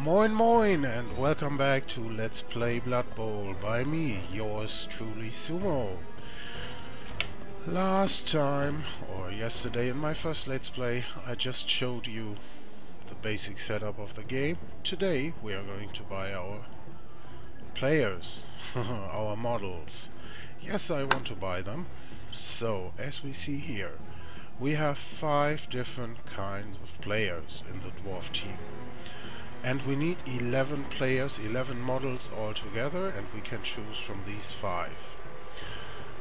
Moin moin and welcome back to Let's Play Blood Bowl by me, yours truly Sumo. Last time, or yesterday in my first Let's Play, I just showed you the basic setup of the game. Today we are going to buy our players, our models. Yes, I want to buy them. So, as we see here, we have 5 different kinds of players in the dwarf team. And we need 11 players, 11 models altogether, and we can choose from these 5.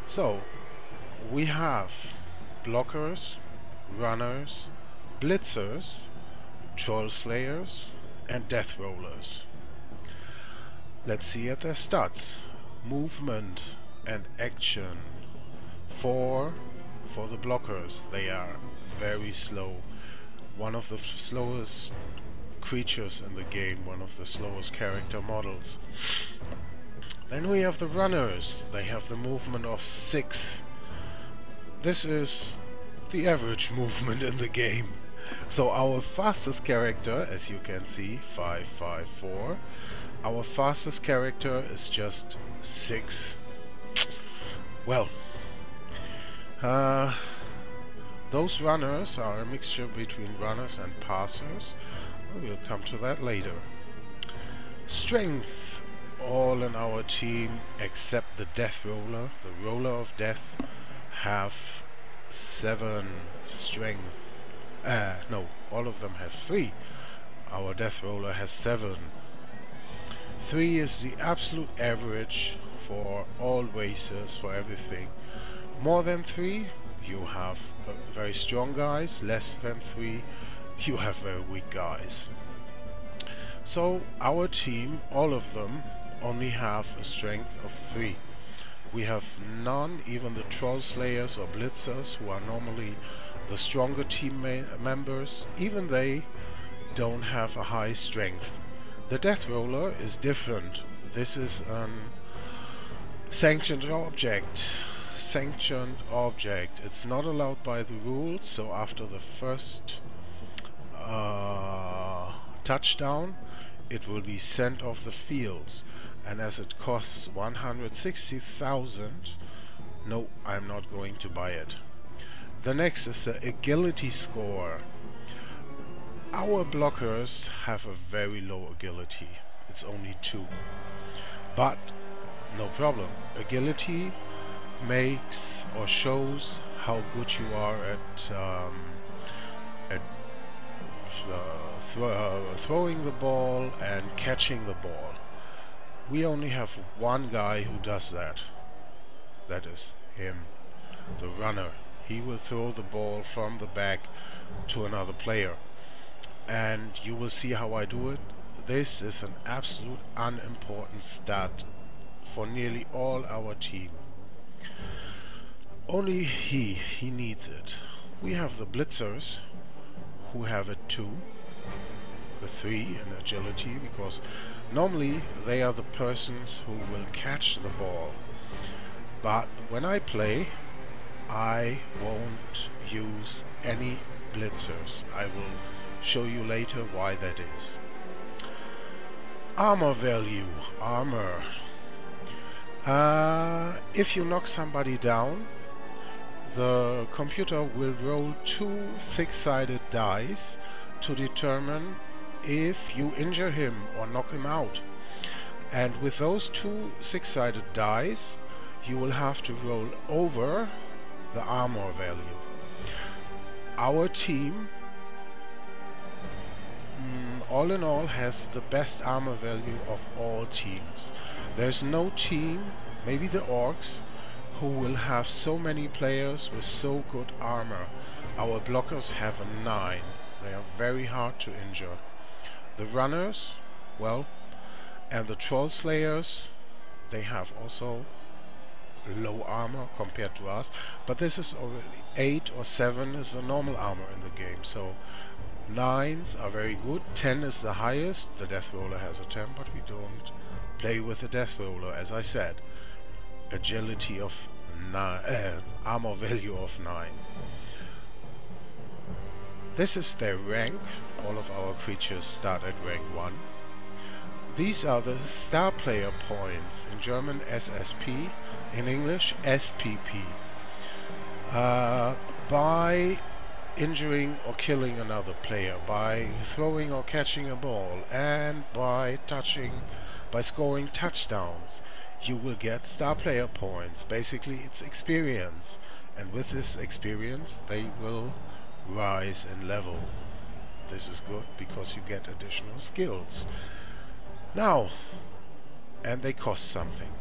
So, we have blockers, runners, blitzers, troll slayers, and death rollers. Let's see at their stats. Movement and action. 4 for the blockers. They are very slow. One of the slowest creatures in the game, one of the slowest character models. Then we have the runners. They have the movement of 6. This is the average movement in the game. So our fastest character, as you can see, 554, our fastest character is just 6. Well, those runners are a mixture between runners and passers. We'll come to that later. Strength. All in our team except the death roller, the roller of death, have 7 strength. No, all of them have 3. Our death roller has 7. 3 is the absolute average for all races, for everything. More than 3, you have very strong guys. Less than 3, you have very weak guys. So our team, all of them, only have a strength of 3. We have none, even the troll slayers or blitzers, who are normally the stronger team members, even they don't have a high strength. The death roller is different. This is an sanctioned object. It's not allowed by the rules, so after the first touchdown it will be sent off the fields, and as it costs 160,000, no, I'm not going to buy it. The next is the agility score. Our blockers have a very low agility. It's only 2, but no problem. Agility makes or shows how good you are at throwing the ball and catching the ball. We only have one guy who does that. That is him, the runner. He will throw the ball from the back to another player. And you will see how I do it. This is an absolute unimportant stat for nearly all our team. Only he needs it. We have the blitzers, who have a 2, a 3 in agility, because normally they are the persons who will catch the ball. But when I play, I won't use any blitzers. I will show you later why that is. Armor value. Armor. If you knock somebody down, the computer will roll 2 6-sided dice to determine if you injure him or knock him out. And with those 2 6-sided dice, you will have to roll over the armor value. Our team, all in all, has the best armor value of all teams. There's no team, maybe the orcs, who will have so many players with so good armor. Our blockers have a 9. They are very hard to injure. The runners, well, and the troll slayers, they have also low armor compared to us, but this is already 8 or 7 is the normal armor in the game. So 9s are very good. 10 is the highest. The death roller has a 10, but we don't play with the death roller, as I said. Agility of 9, armor value of 9. This is their rank. All of our creatures start at rank 1. These are the star player points, in German SSP, in English SPP. By injuring or killing another player, by throwing or catching a ball, and by scoring touchdowns, you will get star player points. Basically, it's experience, and with this experience they will rise in level. This is good because you get additional skills. Now, and they cost something.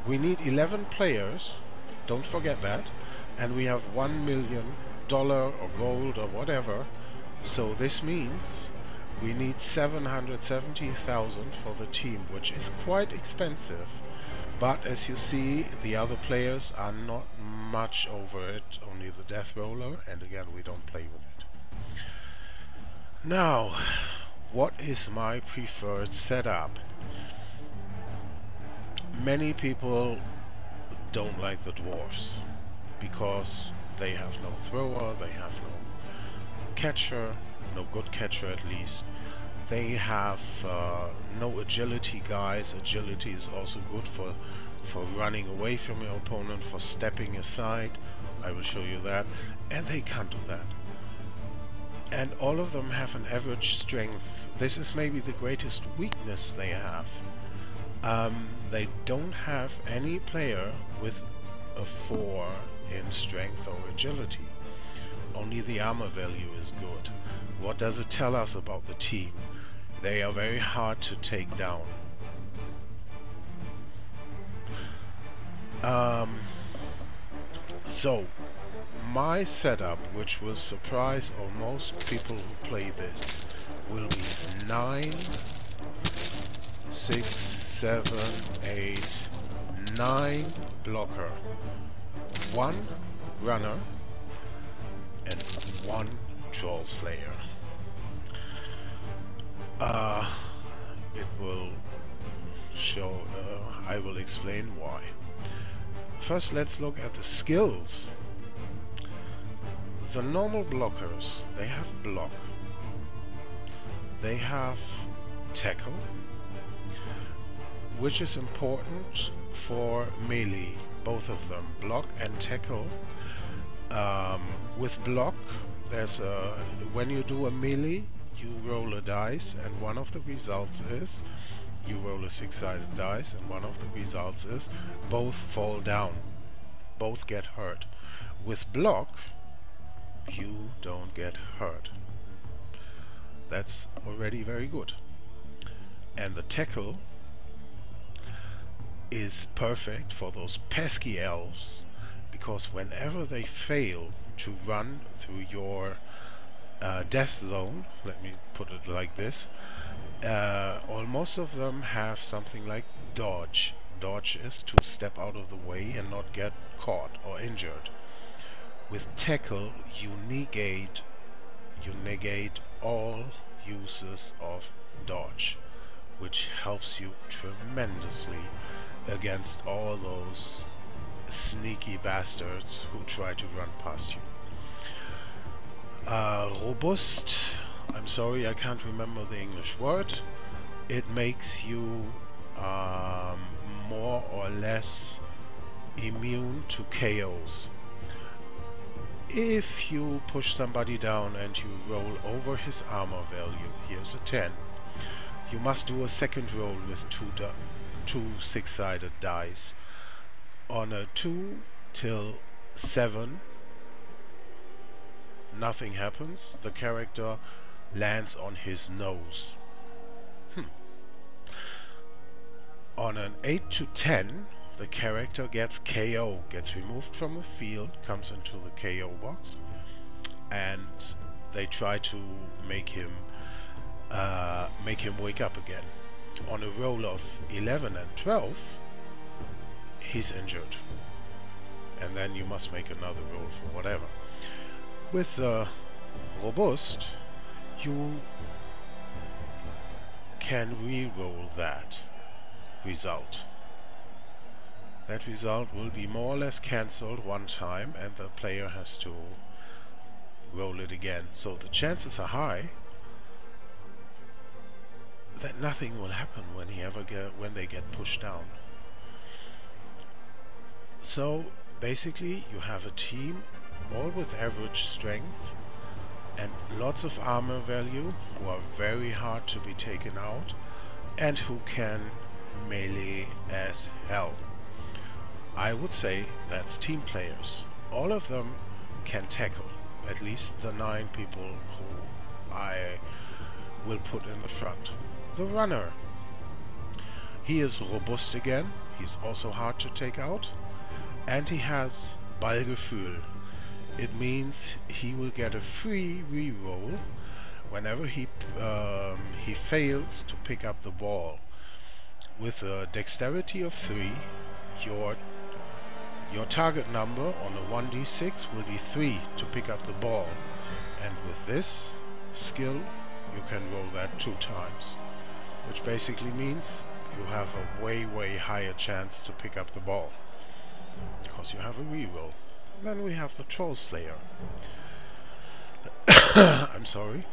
We need 11 players, don't forget that, and we have $1 million or gold or whatever, so this means we need 770,000 for the team, which is quite expensive. But as you see, the other players are not much over it, only the Death Roller, and again we don't play with it. Now, what is my preferred setup? Many people don't like the dwarves because they have no thrower, they have no catcher, no good catcher at least. They have no agility guys. Agility is also good for running away from your opponent, for stepping aside. I will show you that. And they can't do that. And all of them have an average strength. This is maybe the greatest weakness they have. They don't have any player with a 4 in strength or agility. Only the armor value is good. What does it tell us about the team? They are very hard to take down. So, my setup, which will surprise almost people who play this, will be 9, 6, 7, 8, 9 blocker, 1 runner, and 1 troll slayer. It will show, I will explain why. First, let's look at the skills. The normal blockers, they have block, they have tackle, which is important for melee, both of them, block and tackle. With block, there's when you do a melee, you roll a dice, and one of the results is you roll a 6-sided dice, and one of the results is both fall down, both get hurt. With block, you don't get hurt. That's already very good. And the tackle is perfect for those pesky elves, because whenever they fail to run through your death zone, let me put it like this, most of them have something like dodge. Dodge is to step out of the way and not get caught or injured. With tackle, you negate all uses of dodge, which helps you tremendously against all those sneaky bastards who try to run past you. Robust, I'm sorry I can't remember the English word. It makes you more or less immune to KOs. If you push somebody down and you roll over his armor value, here's a 10, you must do a second roll with two 6-sided dice. On a 2 till 7, nothing happens. The character lands on his nose. On an 8 to 10, the character gets KO, gets removed from the field, comes into the KO box, and they try to make him wake up again. On a roll of 11 and 12, he's injured, and then you must make another roll for whatever. With the robust, you can re-roll that result. That result will be more or less cancelled one time, and the player has to roll it again. So the chances are high that nothing will happen when they get pushed down. So basically you have a team all with average strength and lots of armor value, who are very hard to be taken out and who can melee as hell. I would say that's team players. All of them can tackle, at least the 9 people who I will put in the front. The runner. He is robust again, he's also hard to take out, and he has Ballgefühl. It means he will get a free reroll whenever he fails to pick up the ball. With a dexterity of 3, your target number on a 1d6 will be 3 to pick up the ball, and with this skill you can roll that 2 times, which basically means you have a way higher chance to pick up the ball because you have a reroll. Then we have the Troll Slayer. I'm sorry.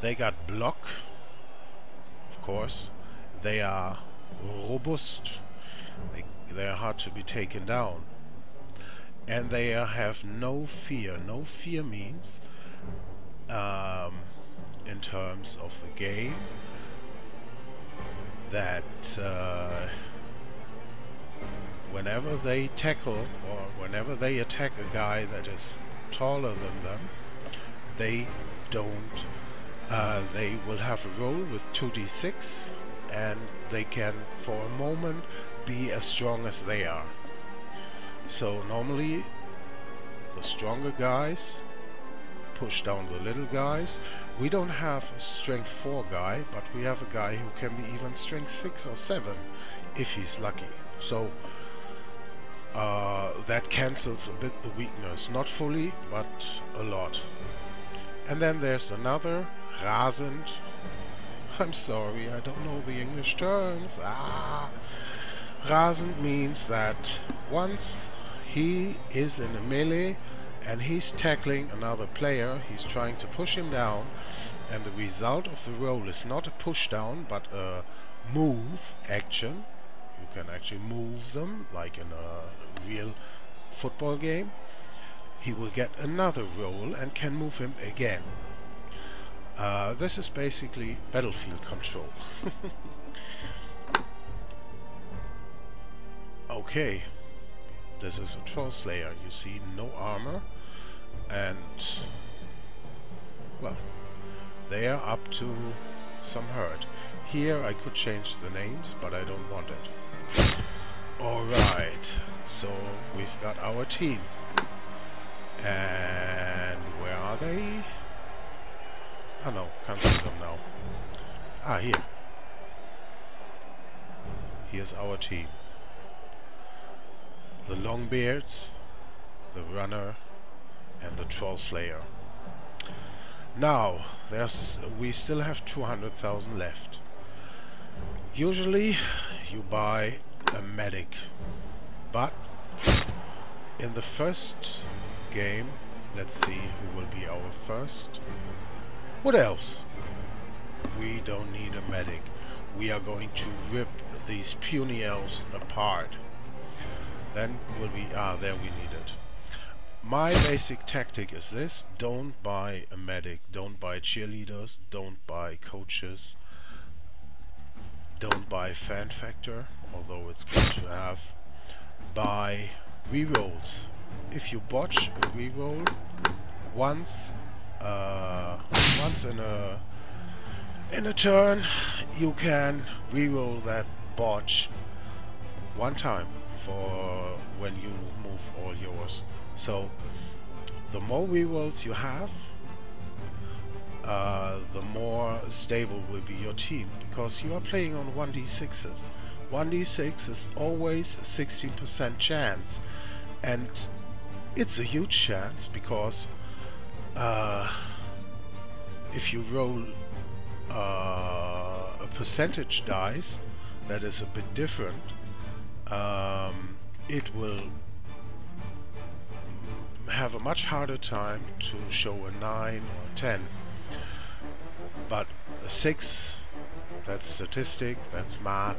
They got block, of course. They are robust. They are hard to be taken down. And they have no fear. No fear means, in terms of the game, that whenever they tackle or whenever they attack a guy that is taller than them, they will have a roll with 2d6, and they can for a moment be as strong as they are. So normally the stronger guys push down the little guys. We don't have a strength 4 guy, but we have a guy who can be even strength 6 or 7 if he's lucky. So that cancels a bit the weakness, not fully, but a lot. And then there's another, rasend. I'm sorry, I don't know the English terms. Rasend means that once he is in a melee and he's tackling another player, he's trying to push him down, and the result of the roll is not a push down but a move action. You can actually move them like in a real football game. He will get another roll and can move him again. This is basically battlefield control. Okay, this is a Troll Slayer. You see no armor, and well, they are up to some hurt. Here I could change the names, but I don't want it. Alright, so we've got our team. And where are they? Oh no, can't see them now. Ah, here. Here's our team. The Longbeards, the Runner, and the Troll Slayer. Now, we still have 200,000 left. Usually, you buy a medic, but in the first game, let's see who will be our first. What else? We don't need a medic. We are going to rip these puny elves apart. Then will we... there we need it. My basic tactic is this: don't buy a medic, don't buy cheerleaders, don't buy coaches, don't buy fan factor, although it's good to have. Buy rerolls. If you botch a reroll once in a turn, you can reroll that botch one time for when you move all yours. So the more rerolls you have, the more stable will be your team, because you are playing on 1d6s. 1d6 is always a 16% chance, and it's a huge chance because if you roll a percentage dice that is a bit different, it will have a much harder time to show a 9 or 10. But a 6 That's statistic, that's math.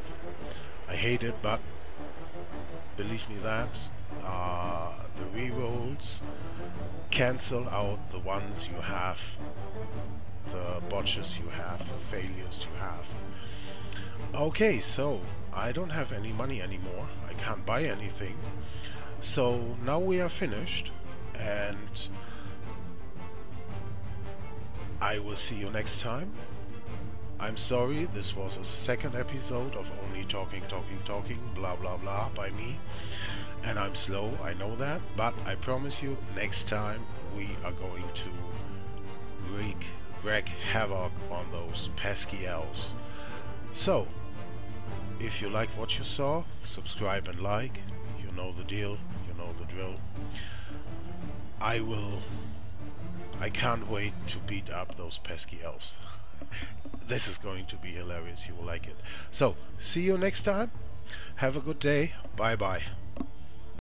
I hate it, but believe me that the rerolls cancel out the ones you have, the botches you have, the failures you have. Okay, so I don't have any money anymore. I can't buy anything. So now we are finished, and I will see you next time. I'm sorry, this was a second episode of only talking, blah blah blah by me. And I'm slow, I know that, but I promise you, next time we are going to wreak havoc on those pesky elves. So, if you like what you saw, subscribe and like. You know the deal, you know the drill. I can't wait to beat up those pesky elves. This is going to be hilarious, you will like it. So, see you next time. Have a good day. Bye bye.